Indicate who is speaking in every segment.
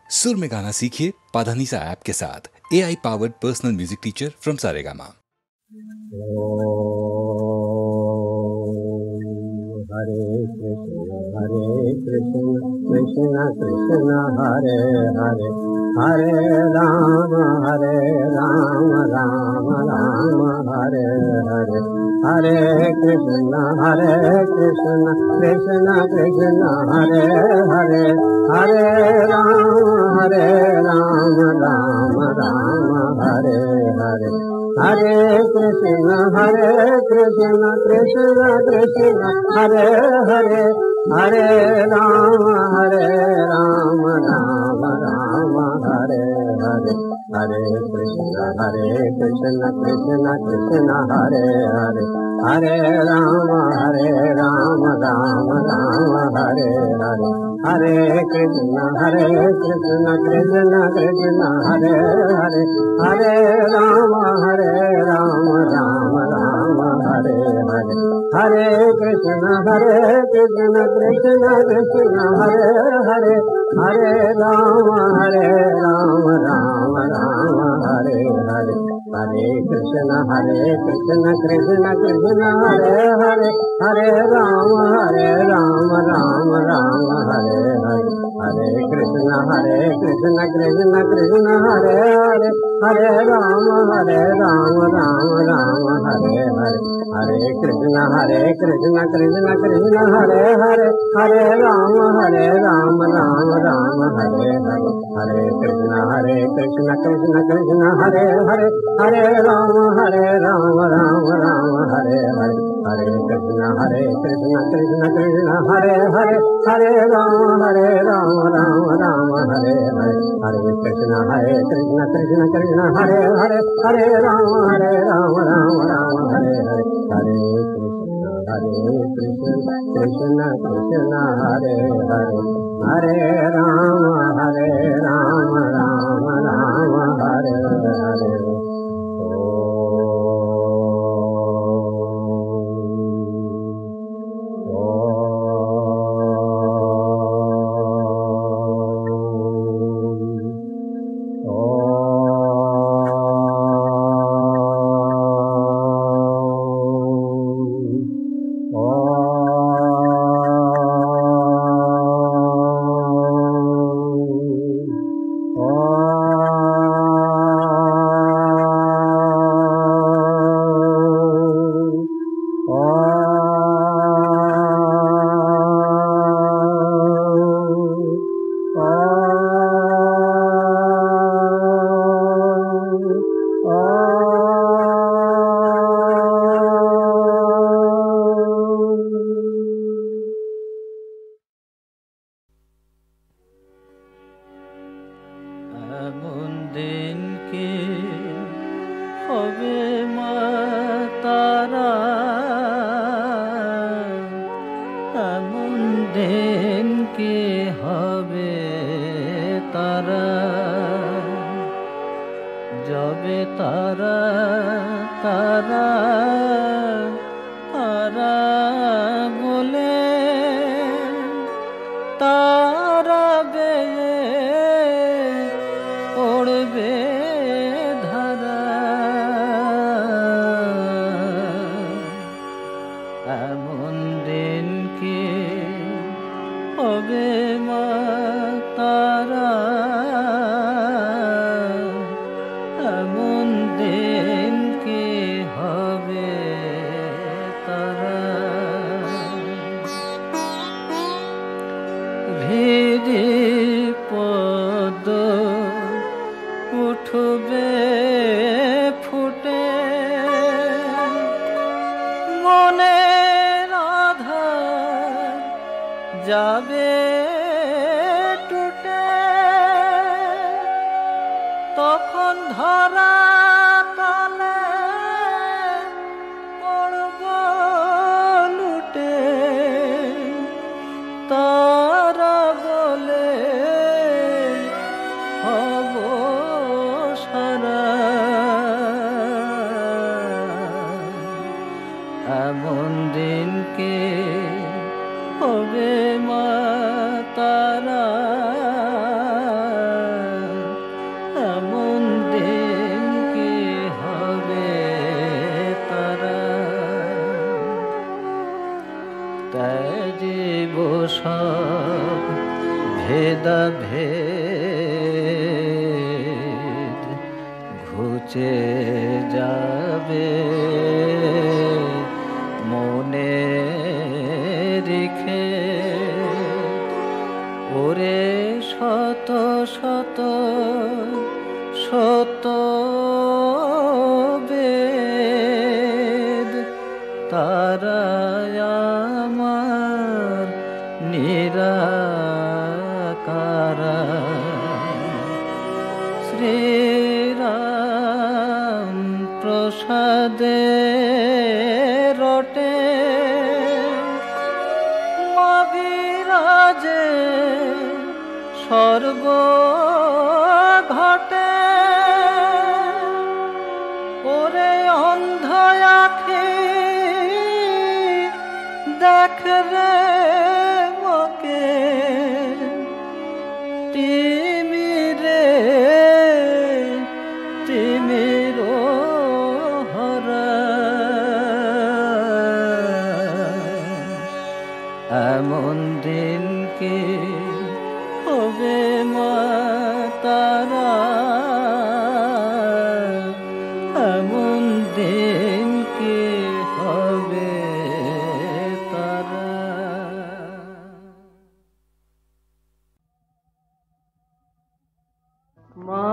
Speaker 1: सुर में गाना सीखिए पाधानीसा ऐप के साथ। AI powered personal music teacher from Saregama.
Speaker 2: हरे कृष्ण कृष्ण कृष्ण हरे हरे, हरे राम राम राम हरे हरे, हरे कृष्ण कृष्ण कृष्ण हरे हरे, हरे राम राम राम हरे हरे, हरे कृष्ण कृष्ण कृष्ण हरे हरे, हरे राम राम राम हरे हरे, हरे कृष्ण कृष्ण कृष्ण हरे हरे, हरे राम राम राम हरे हरे, हरे कृष्ण कृष्ण कृष्ण हरे हरे, हरे राम राम राम हरे हरे, हरे कृष्ण कृष्ण कृष्ण हरे हरे, हरे राम राम राम हरे हरे, हरे कृष्ण कृष्ण कृष्ण हरे हरे, हरे राम राम राम हरे हरे, हरे कृष्ण कृष्ण कृष्ण हरे हरे, हरे राम राम राम हरे हरे, हरे कृष्ण कृष्ण कृष्ण हरे हरे, हरे राम राम राम हरे हरे, हरे कृष्ण कृष्ण कृष्ण हरे हरे, हरे राम राम राम हरे हरे, हरे कृष्ण कृष्ण कृष्ण हरे हरे, हरे राम राम राम हरे हरे, हरे कृष्ण कृष्ण कृष्ण हरे हरे, हरे राम राम राम हरे हरे, हरे कृष्ण कृष्ण कृष्ण हरे हरे, हरे राम राम राम हरे हरे।
Speaker 3: এমন দিন কে হবে মা ভেদাভেদ ঘুচে যাবে মনে রেখে ওরে শত শত শত বেদ তারায় আমার নিরাকারা শ্রীরাম প্রসাদে রটে মবিরাজে সর্ব ঘটে ওরে অন্ধ আঁখি দেখ রে মকে তিমিরে তিমির হরা এমন দিন কি হবে মা তারা এমন দিন কি হবে তারা মা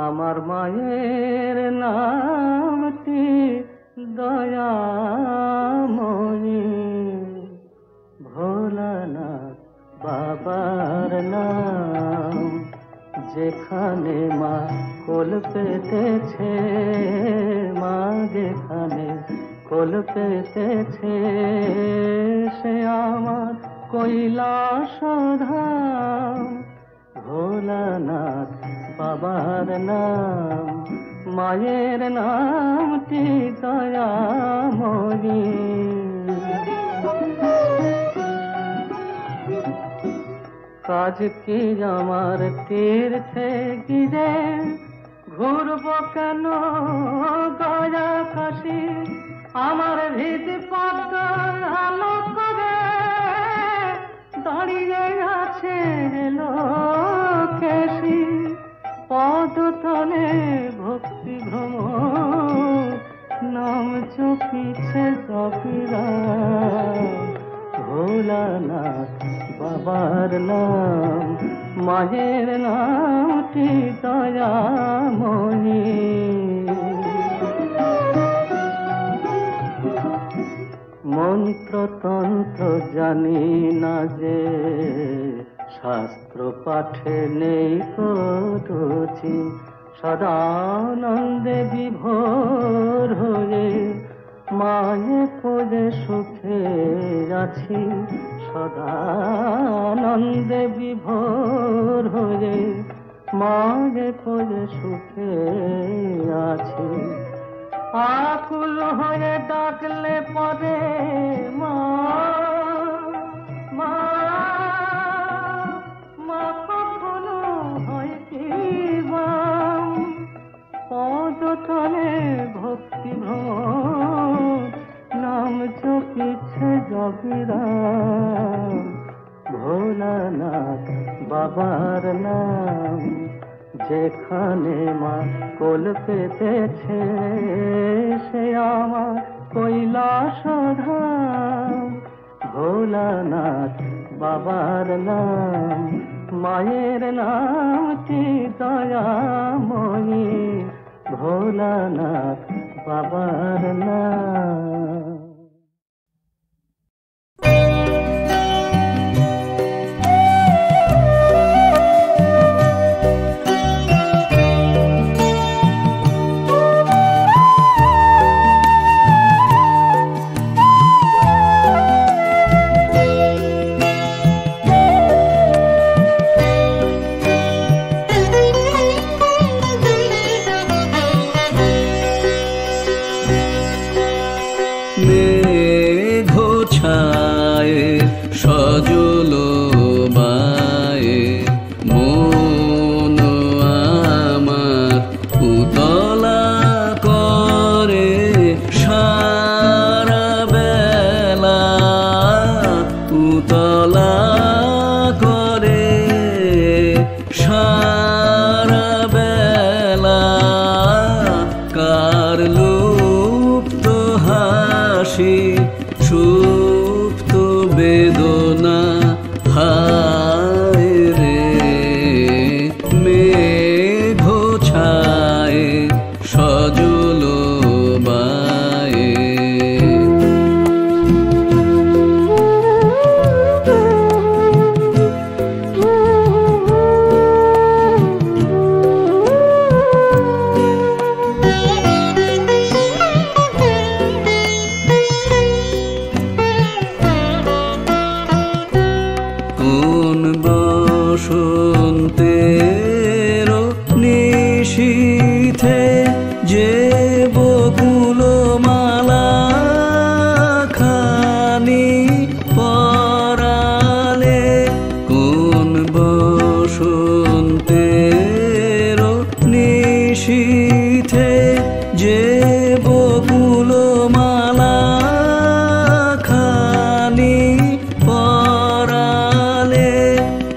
Speaker 3: আমার মায়ের নামটি দয়াময়ী ভোলানাথ বাবার নাম যেখানে মা কোল পেতেছে মা যেখানে কোল পেতেছে সে আমার কৈলাস ধাম ভোলানাথ বাবার নাম মায়ের নামটি দয়াময়ী কাজ কি আমার তীর্থে গিরে ঘুরব কেন গয়া কাশি আমার হৃদ পদ্ম আলো করে দাঁড়িয়ে আছে লোকেশি পদতলে ভক্তি ভ্রমর নাম চপিছে কপিরা ভোলানাথ বাবার নাম মায়ের নামটি দয়াময়ী মন্ত্রতন্ত্র জানি না যে শাস্ত্র পাঠে নেই রুচি সদানন্দে বিভোর হয়ে মায়ে খোঁজে সুখে আছি সদানন্দে বিভোর হয়ে মায়ে খোঁজে সুখে আছি আকুল হয়ে ডাকলে পরে মা মা মা কখনো হয় কি পদতলে ভক্তি ভ্রমর নাম জপিছে জবিরাম ভোলানাথ বাবার নাম যেখানে মা কোল পেতেছে সে আমার কৈলাস ধাম ভোলানাথ বাবার নাম মায়ের নামটি দয়াময়ী ভোলানাথ বাবার নাম
Speaker 4: নিশীথে যে বকুল মালা খানি পরালে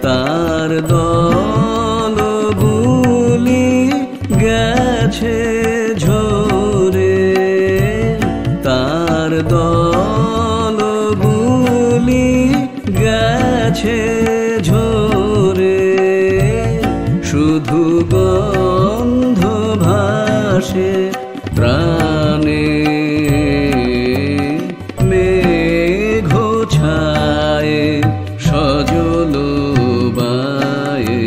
Speaker 4: তার দলগুলি গেছে ঝরে, তার দলগুলি গেছে ঝরে, শুধু গন্ধ ভাসে প্রাণে মেঘ ছায়ে সজল বায়ে।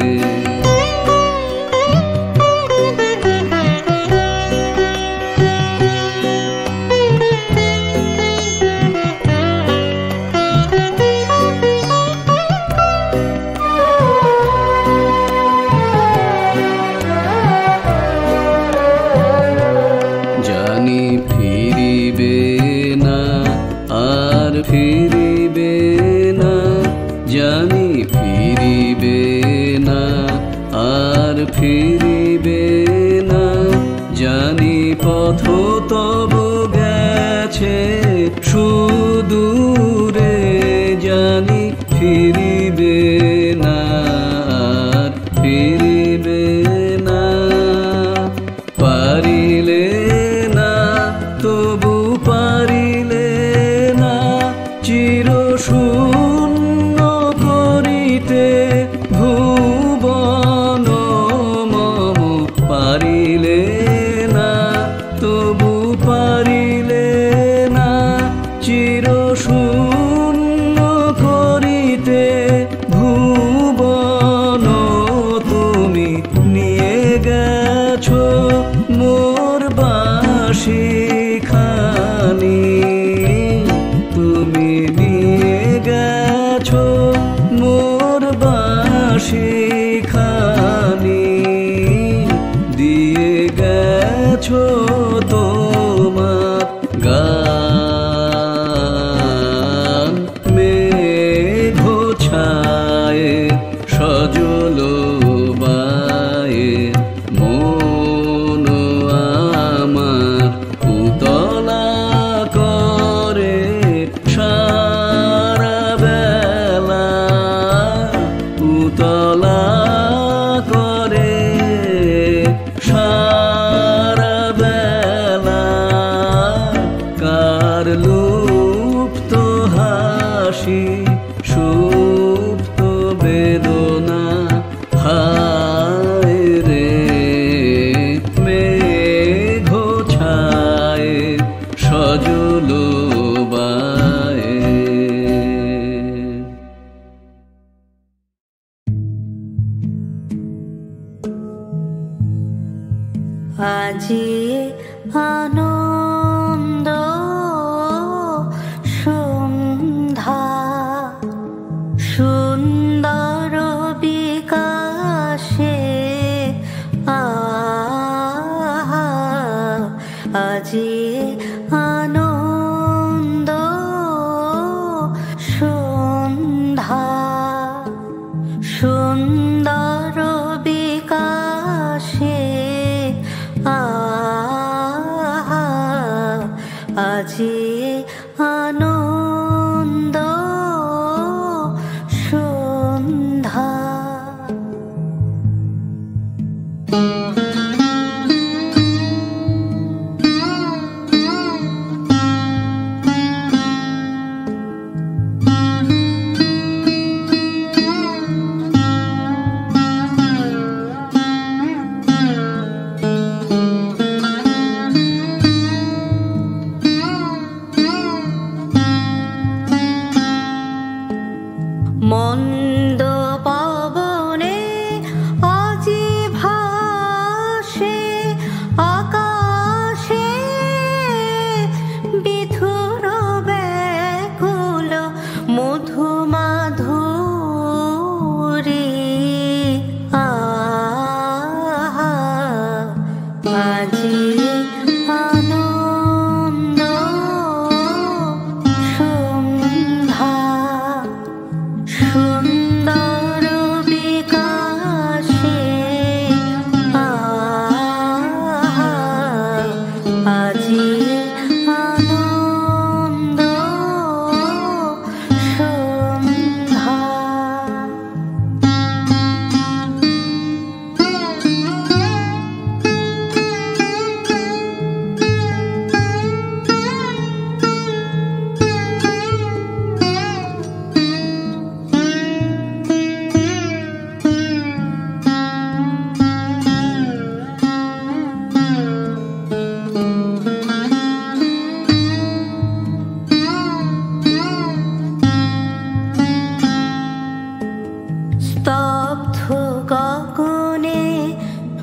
Speaker 4: ফিরিবে না, জানি ফিরিবে না, আর ফিরিবে না, জানি পথ তব গেছে সুদূরে, জানি ফিরিবে না, আর ফিরিবে না, পারিলে না তবু পারিলে না চির শূন্য করিতে ভুবন মম, পারিলে না তবু পারিলে না চির শূন্য করিতে ভুবন। তুমি নিয়ে গেছো মোর বাঁশি খানি, তুমি নিয়ে গেছো মোর বাঁশি খানি, দিয়ে গেছো তোমার গান মেঘ ছায়ে সজল বায়ে। মন আমার উতলা করে সারা বেলা, উতলা করে সারা বেলা, কার লুপ্ত হাসি সুপ্ত বেদনা, হায় রে মেঘ ছায়ে সজল বায়ে।
Speaker 5: আজি আনন্দ সন্ধ্যা, সুন্দর বিকাশে আজি আনন্দ সন্ধ্যা, সুন্দর বিকাশে আজি আনন্দ সন্ধ্যা। মন্দ পবনে আজি ভাসে আকাশে, বিধুর ব্যাকুল মধু মাধুরী। আজি আনন্দ সন্ধ্যা, সুন্দর বিকাশে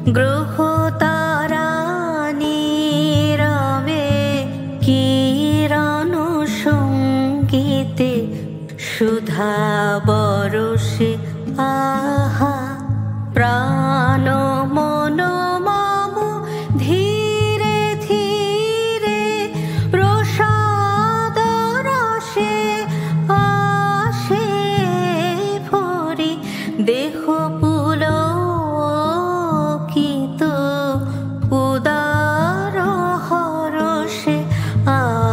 Speaker 5: গ্রহ তারা নীরবে কিরণ সঙ্গীতে সুধা বরষে আহা প্রাণ মন মম ধীরে ধীরে প্রসাদ রসে আসে ভরি দেহ পুলকিত উদার হরষে আহা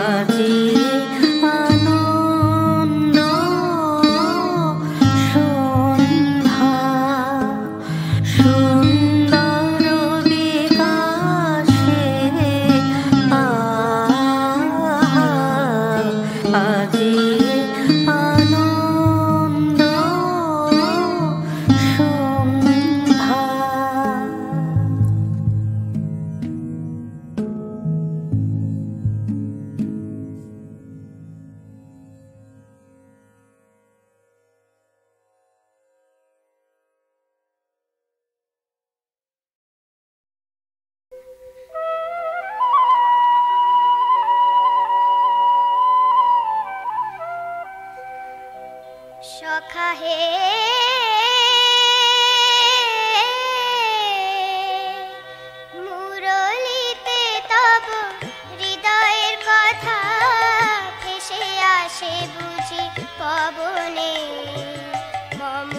Speaker 5: আজি আনন্দ সন্ধ্যা সুন্দর বিকাশে আজি আনন্দ সন্ধ্যা।
Speaker 6: সখা হে মুরলিতে তব হৃদয়ের কথা ভেসে আসে বুঝি পবনে মম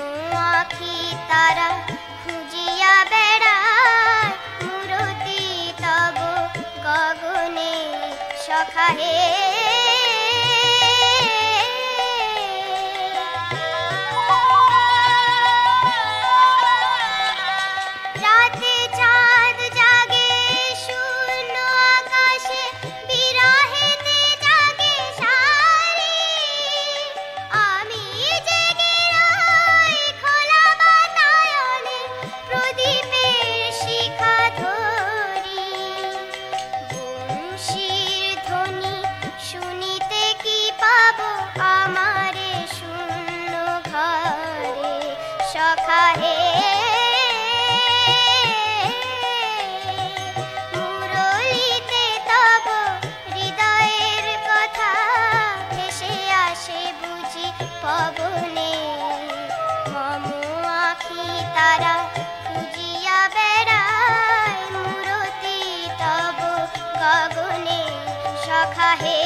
Speaker 6: আখি তারা খুঁজিয়া বেড়ায় মূরতি তব গগনে সখা হে রাতে চাঁদ জাগে শূন্য আকাশে বিরহেতে জাগে সারি আমি জেগে রই খোলা বাতায়নে প্রদীপের শিখা ধরি বংশীর ধ্বনি শুনিতে কি পাবো আমারে শূন্য ঘরে সখা হে মুরলিতে তব হৃদয়ের কথা ভেসে আসে বুঝি পবনে মম আখি তারা খুঁজিয়া বেড়ায় মূরতি তব গগনে সখা হে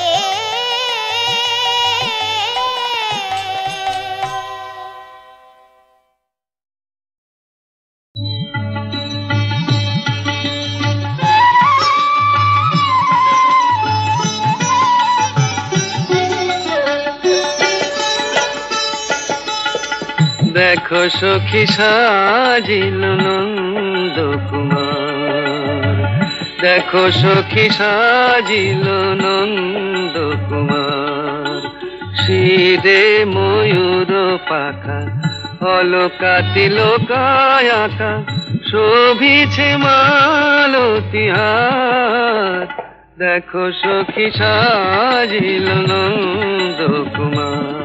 Speaker 3: দেখো সখী সাজিল নন্দ কুমার, দেখো সখী সাজিল নন্দ কুমার। শিরে ময়ূর পাখা অলকাতি লোকায় আঁকা শোভিছে মালতিহার। দেখো সখী সাজিল নন্দ কুমার।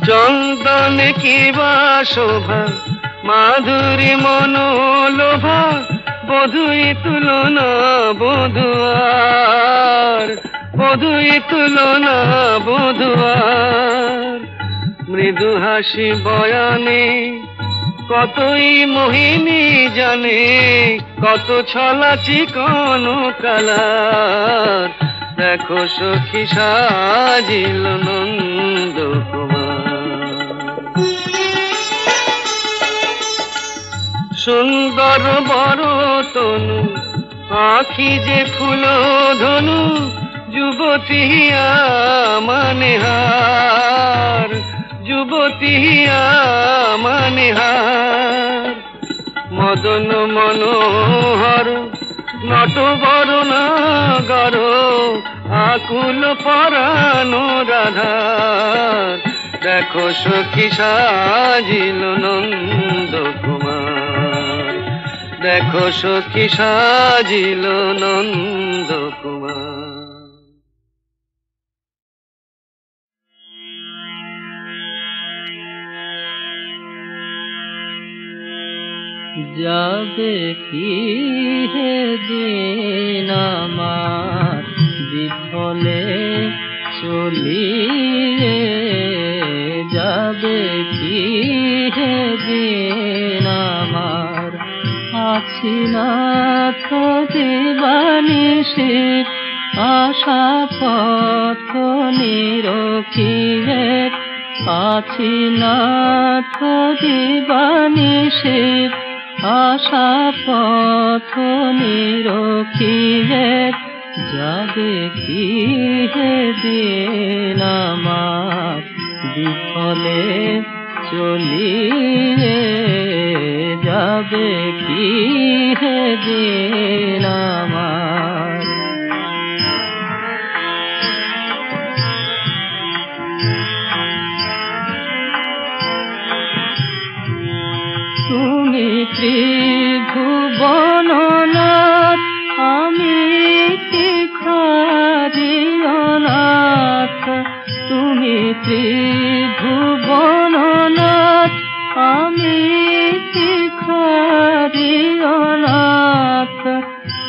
Speaker 3: চন্দন কি বা শোভা মাধুরী মনোলোভা বধুই তুলনা বধুয়ার। বধুই তুলনা বধুয়ার মৃদু হাসি বয়ানে কতই মোহিনী জানে, কত ছলা চিকন কালার। দেখো সখী সাজিল নন্দ কুমার। সুন্দর বড় তনু আখি যে ফুল ধনু, যুবতী মানেহার, যুবতী মানেহার। মদন মনোহর নট বরণাগর, আকুল পরানো রাধার। দেখো সখী সাজিল নন্দ কুমার, দেখো সখী সাজিল নন্দ কুমার।
Speaker 4: যাবে কি হে দিন আমার বিফলে চলিয়ে, যাবে কি হে দিন আমার। আছি না তো দিবানিশি আশা পথ নিরখিয়ে, আছি না তো দিবানিশি আশা পথ নিরখিয়ে। যাবে কি হে দিন আমার বিফলে চলিয়ে, যাবে কি হে দিন আমার। তুমি ত্রিভুবননাথ, আমি তীখারিনাথ। তুমি ত্রিভুবননাথ, আমি তীখারিনাথ।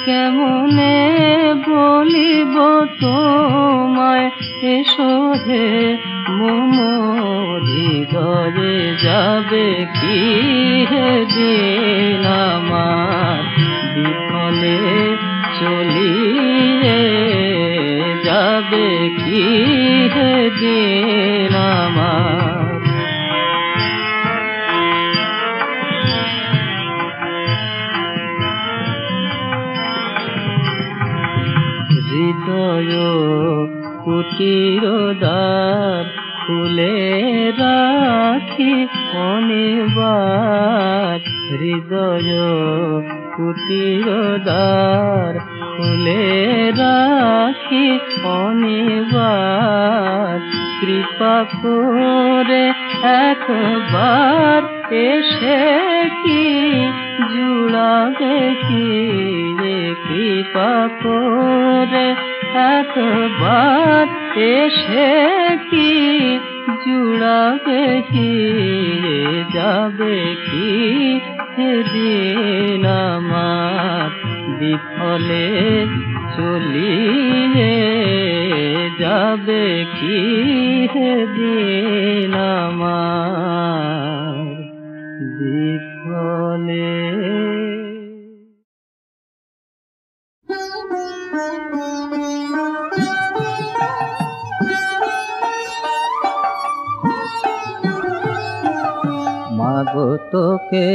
Speaker 4: কেমনে বলিব তোমায় এসো হে মম হৃদয়ে। যাবে কি হে দিন আমার বিফলে চলিয়ে, যাবে কি হে দিন আমার। হৃদয় কুটির দ্বার খুলে রাখি অনিবার, হৃদয় কুটির দ্বার খুলে রাখি অনিবার। কৃপা করে একবার এসে কি জুড়াবে কি রে, কৃপা করে একবার এসে কি জুড়াবে কি রে। যাবে কি হে দিন আমার বিফলে চলিয়ে, যাবে কি হে দিন আমার বিফলে। মাগো তোকে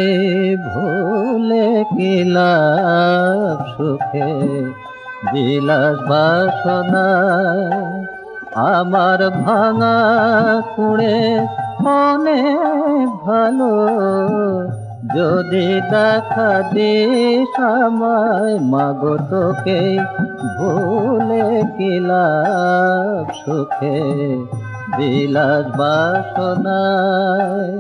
Speaker 4: ভুলে কি লাভ, সুখে বিলাস বাসনা আমার ভাঙা কুড়ে অনেক ভালো। যদি দেখা দিস আমায়, মাগো তোকে ভুলে কি লাভ, সুখে বিলাস বাসনায়।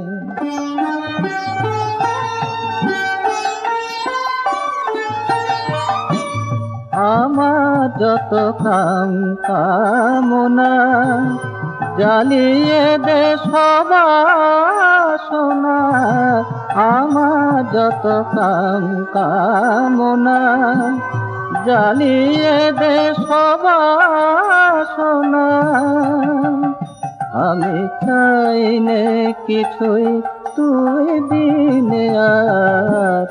Speaker 4: আমার যত কাম কামনা জ্বালিয়ে দে সবাসনা, আমার যত কাম কামনা জ্বালিয়ে দে সবাসনা। আমি চাই নে কিছুই তুই দিনে আর,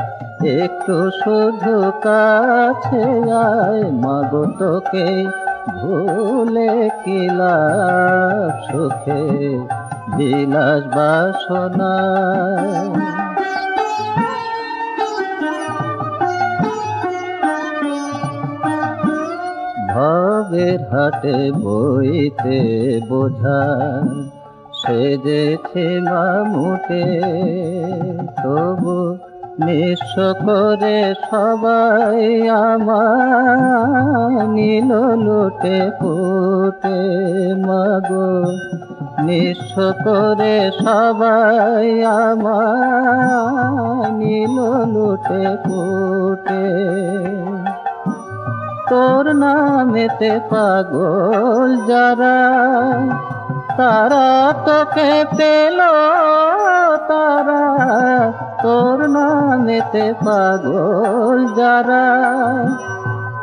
Speaker 4: একটু শুধু কাছে আয় মাগো তোকে ভুলে কি লাভ সুখে বিলাস বাসনা। ভবের হাটে বইতে বোঝা সেজেছে মামুটে, তবু নিঃস্ব করে সবাই আমার নিল লুটে পুটে মাগো। নিঃস্ব করে সবাই আমার নিল লুটে পুটে। তোর নামেতে পাগল যারা, তারা তোকে পেল তারা। তোর নামেতে পাগল যারা,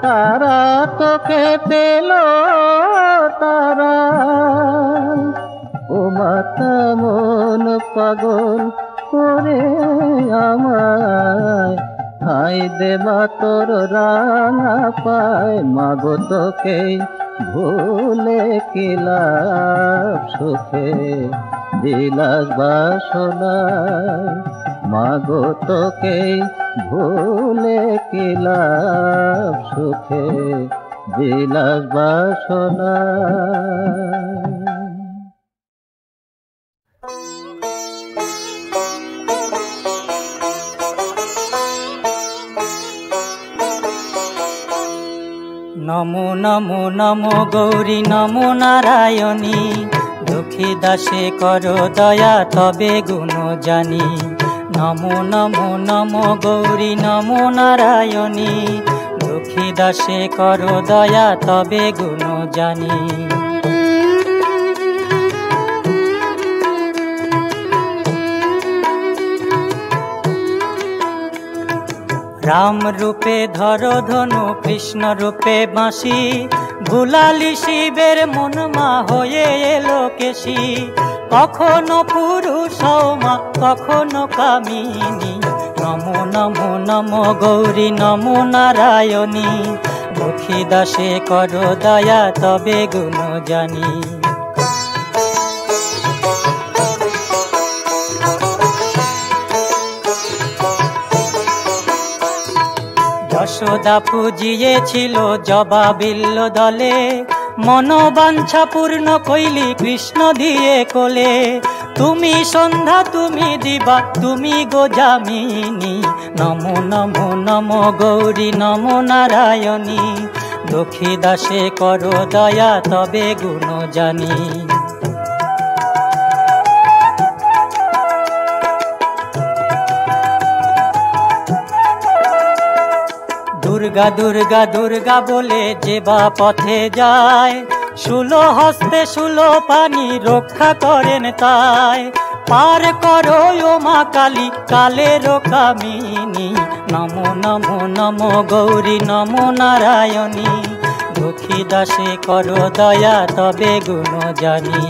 Speaker 4: তারা তোকে পেল তারা। ও মাতা মন পাগল করে আমায়, হাই দে মা তোর রাঙা পায় মাগো তোকে ভুলে কি লাভ সুখে বিলাস বাসনায়। মাগো তোকে ভুলে কি লাভ সুখে বিলাস বাসনায়।
Speaker 7: নমো নমো নমো গৌরী নমো নারায়ণী, দুঃখী দাসে করো দয়া তবে গুণ জানি। নমো নমো নমো গৌরী নমো নারায়ণী, দুঃখী দাসে করো দয়া তবে গুণ জানি। রাম রূপে ধরো ধনু কৃষ্ণ রূপে বাঁশি, ভুলালি শিবের মন মা হয়ে এলো কেশি। কখনো পুরুষ মা কখনো কামিনী, নমো নমো নমো গৌরী নমো নারায়ণী, দুঃখী দাসে করো দয়া তবে গুণ জানি। যশোদা পুজিয়েছিল জবা বিল্ল দলে, মনোবাঞ্ছা পূর্ণ কইলি কৃষ্ণ দিয়ে কোলে। তুমি সন্ধ্যা তুমি দিবা তুমি গো যামিনী, নমো নমো নমো গৌরী নমো নারায়ণী, দুঃখী দাসে করো দয়া তবে গুণ জানি। দুর্গা দুর্গা দুর্গা বলে যে বা পথে যায়, শুলো হস্তে শুলো পানি রক্ষা করেন তাই। পার করো ও মা কালী কালের কামিনী, নমো নমো নমো গৌরী নমো নারায়ণী, দুঃখী দাসে করো দয়া তবে গুণ জানি।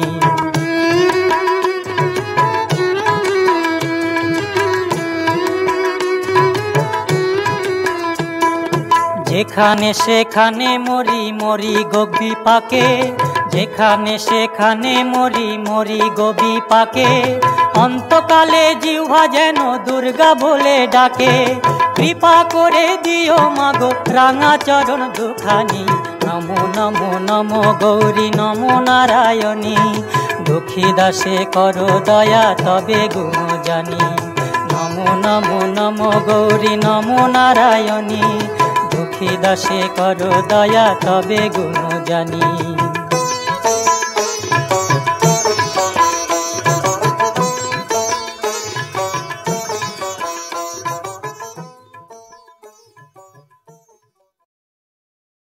Speaker 7: যেখানে সেখানে মরি মরি গোবি পাকে, যেখানে সেখানে মরি মরি গোবি পাকে। অন্তকালে জিহ্বা যেন দুর্গা বলে ডাকে, কৃপা করে দিও মাগো রাঙা চরণ দুখানি। নমো নমো নমো গৌরী নমো নারায়ণী, দুঃখী দাসে করো দয়া তবে গুণ জানি। নমো নমো নমো গৌরী নমো নারায়ণী, দুঃখী দাসে করো দয়া তবে গুণ জানি।